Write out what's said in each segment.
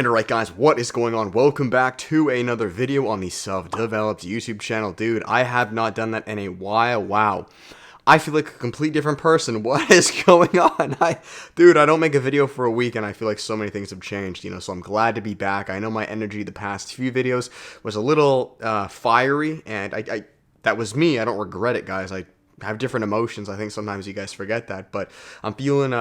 And alright guys, what is going on? Welcome back to another video on the self-developed YouTube channel. Dude, I have not done that in a while. Wow. I feel like a complete different person. What is going on? Dude, I don't make a video for a week and I feel like so many things have changed, so I'm glad to be back. I know my energy the past few videos was a little fiery, and that was me. I don't regret it, guys. I have different emotions. I think sometimes you guys forget that, but I'm feeling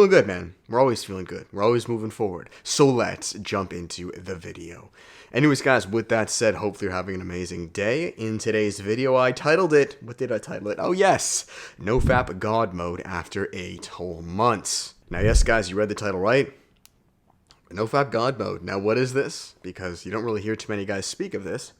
good, man. We're always feeling good. We're always moving forward. So let's jump into the video. Anyways, guys, with that said, hopefully you're having an amazing day. In today's video, I titled it, what did I title it? Oh yes, NOFAP God Mode after 8 whole months. Now, yes, guys, you read the title right. NOFAP God Mode. Now, what is this? Because you don't really hear too many guys speak of this.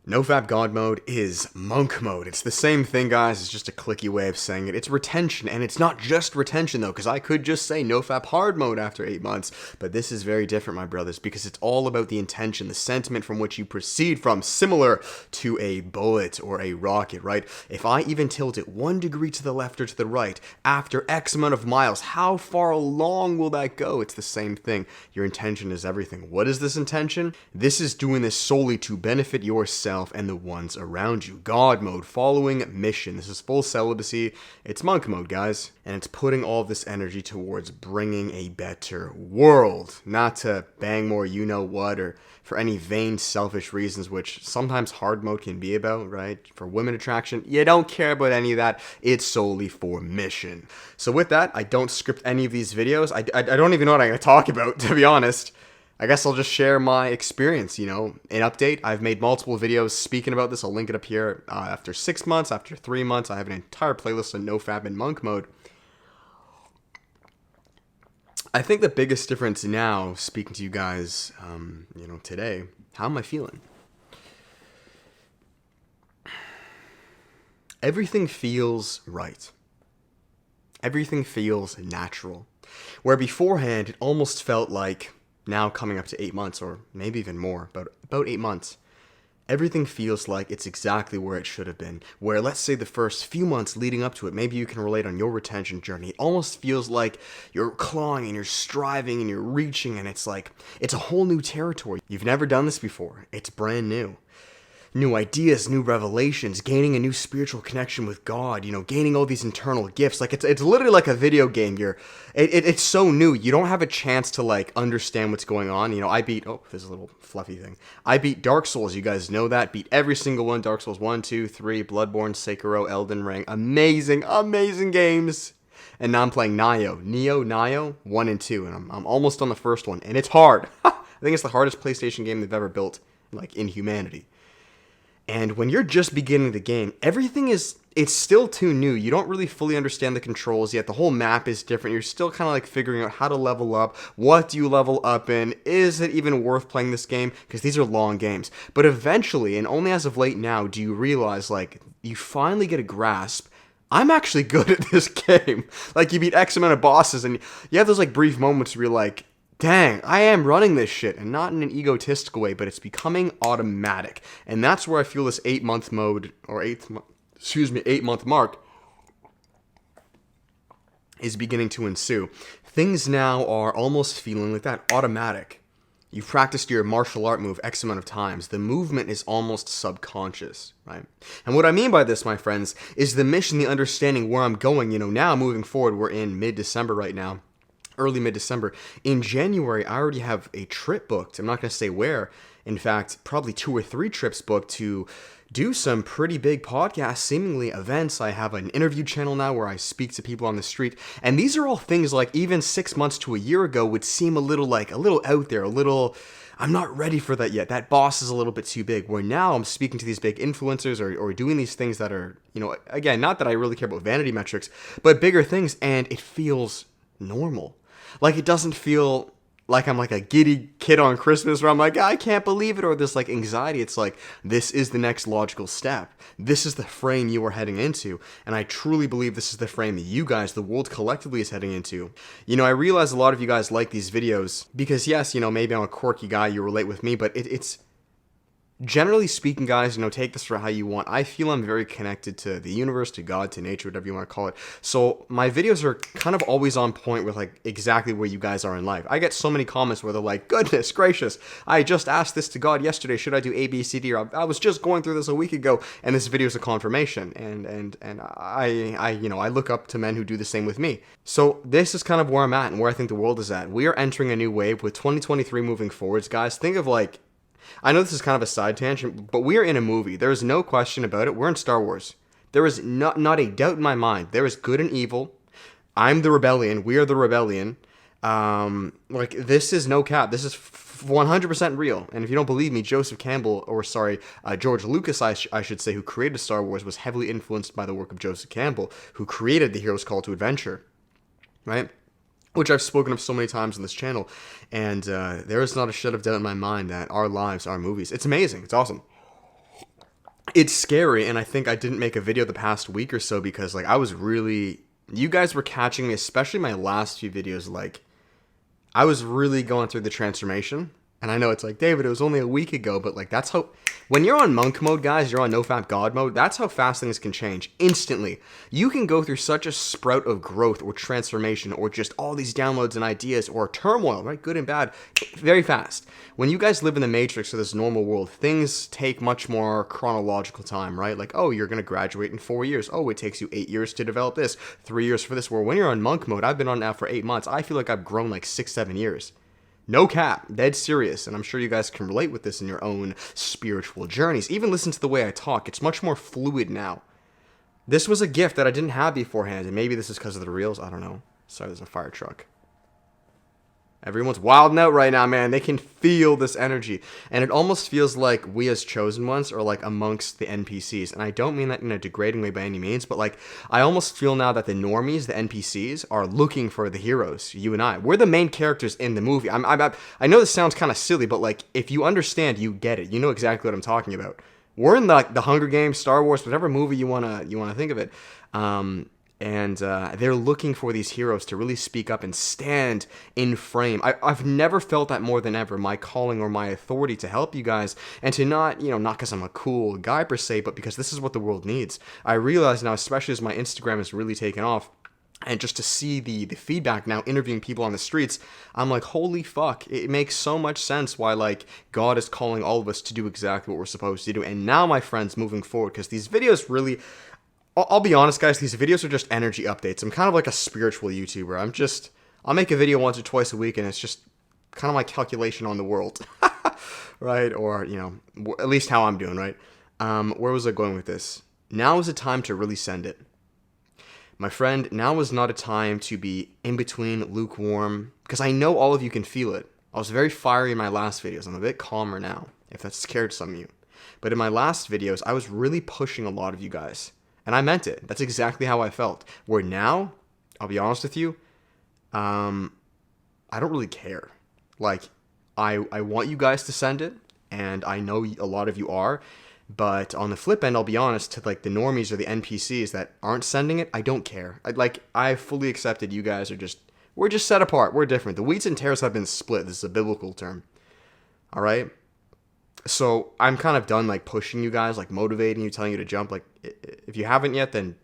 NOFAP God Mode is monk mode. It's the same thing, guys. It's just a clicky way of saying it. It's retention, and it's not just retention, though, because I could just say NOFAP hard mode after 8 months, but this is very different, my brothers, because it's all about the intention, the sentiment from which you proceed from, similar to a bullet or a rocket, right? If I even tilt it 1 degree to the left or to the right, after X amount of miles, how far along will that go? It's the same thing. Your intention is everything. What is this intention? This is doing this solely to benefit yourself and the ones around you. God mode, following mission. This is full celibacy. It's monk mode, guys. And it's putting all this energy towards bringing a better world. Not to bang more you-know-what or for any vain, selfish reasons, which sometimes hard mode can be about, right? For women attraction, you don't care about any of that. It's solely for mission. So with that, I don't script any of these videos. I don't even know what I'm going to talk about, to be honest. I guess I'll just share my experience, an update. I've made multiple videos speaking about this. I'll link it up here. After 6 months, after 3 months, I have an entire playlist on NoFap and monk mode. I think the biggest difference now, speaking to you guys, today, how am I feeling? Everything feels right. Everything feels natural. Where beforehand, it almost felt like, now coming up to 8 months, or maybe even more, but about 8 months, everything feels like it's exactly where it should have been. Where, let's say, the first few months leading up to it, maybe you can relate on your retention journey. It almost feels like you're clawing and you're striving and you're reaching, and it's like, it's a whole new territory. You've never done this before. It's brand new. New ideas, new revelations, gaining a new spiritual connection with God, gaining all these internal gifts. Like, it's literally like a video game. It's so new. You don't have a chance to, understand what's going on. I beat, there's a little fluffy thing. I beat Dark Souls. You guys know that. Beat every single one. Dark Souls 1, 2, 3, Bloodborne, Sekiro, Elden Ring. Amazing, amazing games. And now I'm playing Nioh 1 and 2. And I'm almost on the first one. And it's hard. I think it's the hardest PlayStation game they've ever built, in humanity. And when you're just beginning the game, it's still too new. You don't really fully understand the controls yet. The whole map is different. You're still kind of figuring out how to level up. What do you level up in? Is it even worth playing this game? Because these are long games. But eventually, and only as of late now, do you realize, you finally get a grasp. I'm actually good at this game. You beat X amount of bosses, and you have those, brief moments where you're like, dang, I am running this shit, and not in an egotistical way, but it's becoming automatic. And that's where I feel this 8 month mode, or 8 month mark is beginning to ensue. Things now are almost feeling like that, automatic. You've practiced your martial art move X amount of times. The movement is almost subconscious, right? And what I mean by this, my friends, is the mission, the understanding where I'm going. Now moving forward, we're in mid-December right now. Early mid-December. In January, I already have a trip booked. I'm not going to say where. In fact, probably 2 or 3 trips booked to do some pretty big podcast, seemingly events. I have an interview channel now where I speak to people on the street. And these are all things even 6 months to a year ago would seem a little out there, I'm not ready for that yet. That boss is a little bit too big. Where now I'm speaking to these big influencers or doing these things that are, again, not that I really care about vanity metrics, but bigger things. And it feels normal. It doesn't feel like I'm a giddy kid on Christmas where I'm I can't believe it, or this anxiety. It's this is the next logical step. This is the frame you are heading into. And I truly believe this is the frame that you guys, the world collectively, is heading into. I realize a lot of you guys like these videos because, yes, maybe I'm a quirky guy, you relate with me, but it's generally speaking, guys, take this for how you want. I feel I'm very connected to the universe, to God, to nature, whatever you want to call it. So my videos are kind of always on point with like exactly where you guys are in life. I get so many comments where they're like, goodness gracious, I just asked this to God yesterday. Should I do A, B, C, D? Or I was just going through this a week ago, and this video is a confirmation. And I look up to men who do the same with me. So this is kind of where I'm at and where I think the world is at. We are entering a new wave with 2023 moving forwards, guys. Think of like, I know this is kind of a side tangent, but we are in a movie. There is no question about it. We're in Star Wars. There is not a doubt in my mind. There is good and evil. I'm the rebellion. We are the rebellion. Like, this is no cap. This is 100% real. And if you don't believe me, George Lucas, I should say, who created Star Wars, was heavily influenced by the work of Joseph Campbell, who created the Hero's Call to Adventure, right? Which I've spoken of so many times on this channel, and there is not a shred of doubt in my mind that our lives are movies. It's amazing. It's awesome. It's scary, and I think I didn't make a video the past week or so because, like, you guys were catching me, especially my last few videos, like, I was really going through the transformation. And I know it's like, David, it was only a week ago, but like that's how, when you're on monk mode, guys, you're on NoFap God mode, that's how fast things can change instantly. You can go through such a sprout of growth or transformation or just all these downloads and ideas or turmoil, right? Good and bad, very fast. When you guys live in the matrix of this normal world, things take much more chronological time, right? Like, oh, you're going to graduate in 4 years. Oh, it takes you 8 years to develop this, 3 years for this. Where when you're on monk mode, I've been on now for 8 months. I feel like I've grown like 6-7 years. No cap, dead serious, and I'm sure you guys can relate with this in your own spiritual journeys. Even listen to the way I talk, it's much more fluid now. This was a gift that I didn't have beforehand, and maybe this is because of the reels, I don't know. Sorry, there's a fire truck. Everyone's wilding out right now, man. They can feel this energy. And it almost feels like we as chosen ones are like amongst the NPCs. And I don't mean that in a degrading way by any means, but like I almost feel now that the normies, the NPCs, are looking for the heroes, you and I. We're the main characters in the movie. I know this sounds kind of silly, but like if you understand, you get it. You know exactly what I'm talking about. We're in the Hunger Games, Star Wars, whatever movie you wanna think of it. And they're looking for these heroes to really speak up and stand in frame. I've never felt that more than ever, my calling or my authority to help you guys, and to not because I'm a cool guy per se, but because this is what the world needs. I realize now, especially as my Instagram has really taken off, and just to see the feedback now, interviewing people on the streets, I'm like, holy fuck, it makes so much sense why, like, God is calling all of us to do exactly what we're supposed to do. And now, my friends, moving forward, because these videos really... I'll be honest, guys, these videos are just energy updates. I'm kind of like a spiritual YouTuber. I'll make a video once or twice a week, and it's just kind of my calculation on the world, right? Or, at least how I'm doing, right? Where was I going with this? Now is the time to really send it. My friend, now is not a time to be in between, lukewarm, because I know all of you can feel it. I was very fiery in my last videos. I'm a bit calmer now, if that scared some of you. But in my last videos, I was really pushing a lot of you guys. And I meant it. That's exactly how I felt. Where now, I'll be honest with you, I don't really care. Like, I want you guys to send it, and I know a lot of you are, but on the flip end, I'll be honest, to like the normies or the NPCs that aren't sending it, I don't care. I fully accepted you guys we're just set apart. We're different. The wheats and tares have been split. This is a biblical term. All right? So I'm kind of done like pushing you guys, like motivating you, telling you to jump. Like if you haven't yet, then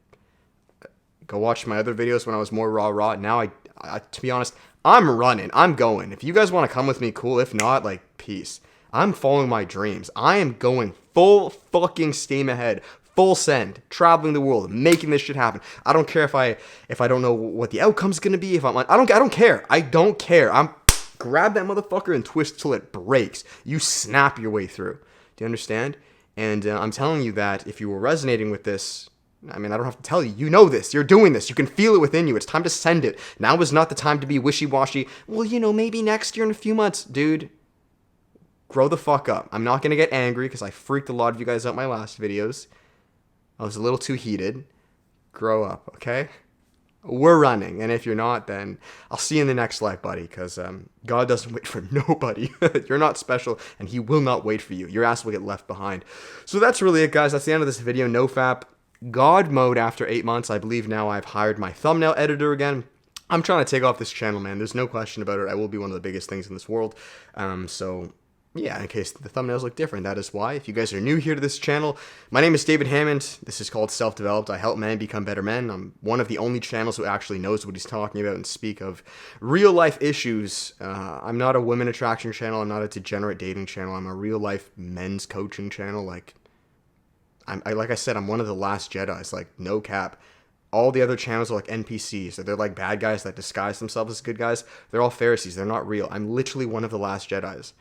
go watch my other videos when I was more raw. Now I to be honest, I'm running. I'm going. If you guys want to come with me, cool. If not, like peace. I'm following my dreams. I am going full fucking steam ahead. Full send, traveling the world, making this shit happen. I don't care if I don't know what the outcome's gonna be. I don't care. I don't care. Grab that motherfucker and twist till it breaks. You snap your way through. Do you understand? And I'm telling you that if you were resonating with this, I mean, I don't have to tell you. You know this. You're doing this. You can feel it within you. It's time to send it. Now is not the time to be wishy-washy. Well, maybe next year in a few months. Dude, grow the fuck up. I'm not going to get angry because I freaked a lot of you guys out in my last videos. I was a little too heated. Grow up, okay? We're running, and if you're not, then I'll see you in the next life, buddy, because God doesn't wait for nobody. You're not special, and he will not wait for you. Your ass will get left behind. So that's really it, guys. That's the end of this video. NoFap God mode after 8 months. I believe now I've hired my thumbnail editor again. I'm trying to take off this channel, man. There's no question about it. I will be one of the biggest things in this world. So Yeah, in case the thumbnails look different, that is why. If you guys are new here to this channel, my name is David Hammond. This is called Self-Developed. I help men become better men. I'm one of the only channels who actually knows what he's talking about and speak of real life issues. I'm not a women attraction channel. I'm not a degenerate dating channel. I'm a real life men's coaching channel. Like I said, I'm one of the last Jedis. Like, no cap. All the other channels are like NPCs. They're like bad guys that disguise themselves as good guys. They're all Pharisees. They're not real. I'm literally one of the last Jedis.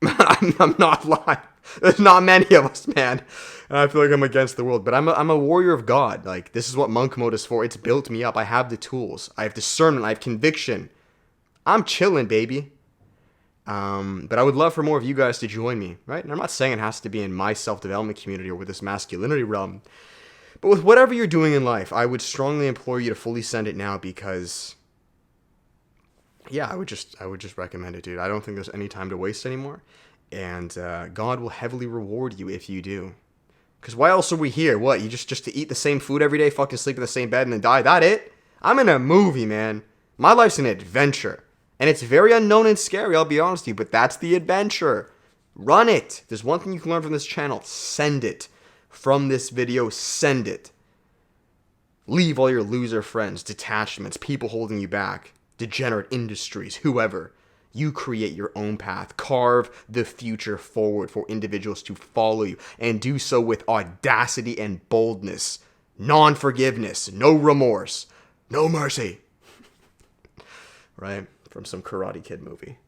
I'm not lying. There's not many of us, man. And I feel like I'm against the world. But I'm a warrior of God. Like, this is what monk mode is for. It's built me up. I have the tools. I have discernment. I have conviction. I'm chilling, baby. But I would love for more of you guys to join me, right? And I'm not saying it has to be in my self-development community or with this masculinity realm. But with whatever you're doing in life, I would strongly implore you to fully send it now because... yeah, I would just recommend it, dude. I don't think there's any time to waste anymore. And God will heavily reward you if you do. Because why else are we here? What, you just to eat the same food every day, fucking sleep in the same bed, and then die? That it? I'm in a movie, man. My life's an adventure. And it's very unknown and scary, I'll be honest with you. But that's the adventure. Run it. There's one thing you can learn from this channel. Send it. From this video, send it. Leave all your loser friends, detachments, people holding you back. Degenerate industries, whoever. You create your own path. Carve the future forward for individuals to follow you and do so with audacity and boldness. Non-forgiveness, no remorse, no mercy. Right? From some Karate Kid movie.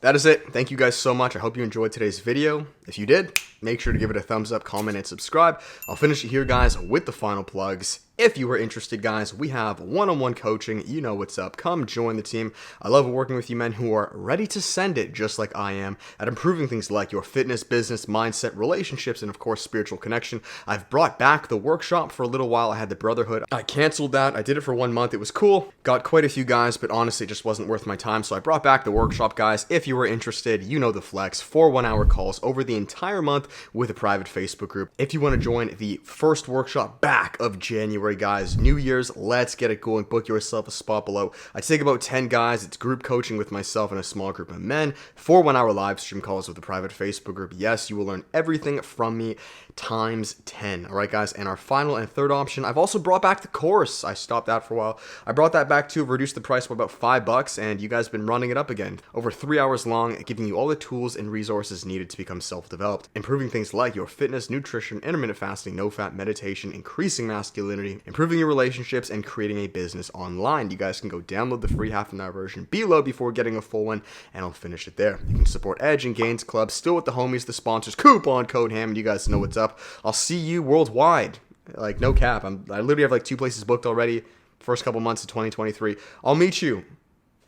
That is it. Thank you guys so much. I hope you enjoyed today's video. If you did, make sure to give it a thumbs up, comment, and subscribe. I'll finish it here, guys, with the final plugs. If you are interested, guys, we have one-on-one coaching. You know what's up. Come join the team. I love working with you men who are ready to send it, just like I am, at improving things like your fitness, business, mindset, relationships, and, of course, spiritual connection. I've brought back the workshop for a little while. I had the Brotherhood. I canceled that. I did it for 1 month. It was cool. Got quite a few guys, but honestly, it just wasn't worth my time. So I brought back the workshop, guys. If you were interested, you know the flex. 4 1-hour calls over the entire month with a private Facebook group. If you want to join the first workshop back of January, guys, New Year's, let's get it going. Book yourself a spot below. I take about 10 guys. It's group coaching with myself and a small group of men. 4 1-hour live stream calls with a private Facebook group. Yes, you will learn everything from me times 10. All right, guys. And our final and third option, I've also brought back the course. I stopped that for a while. I brought that back to reduce the price by about $5, and you guys have been running it up again. Over 3 hours long, giving you all the tools and resources needed to become self-developed. Improving things like your fitness, nutrition, intermittent fasting, NOFAP, meditation, increasing masculinity, improving your relationships, and creating a business online. You guys can go download the free half-an-hour version below before getting a full one, and I'll finish it there. You can support Edge and Gains Club, still with the homies, the sponsors, coupon code Hammond. You guys know what's up. I'll see you worldwide. Like, no cap. I literally have like 2 places booked already. First couple months of 2023. I'll meet you.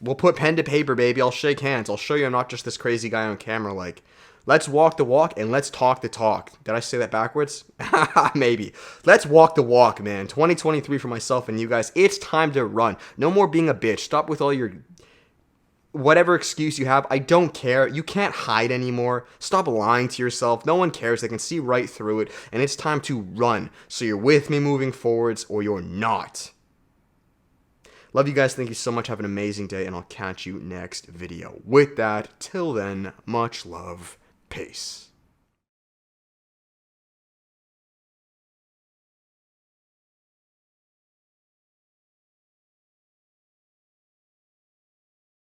We'll put pen to paper, baby. I'll shake hands. I'll show you I'm not just this crazy guy on camera. Like, let's walk the walk and let's talk the talk. Did I say that backwards? Maybe. Let's walk the walk, man. 2023 for myself and you guys. It's time to run. No more being a bitch. Stop with all your... whatever excuse you have. I don't care. You can't hide anymore. Stop lying to yourself. No one cares. They can see right through it. And it's time to run. So you're with me moving forwards or you're not. Love you guys. Thank you so much. Have an amazing day, and I'll catch you next video. With that, till then, much love. Peace.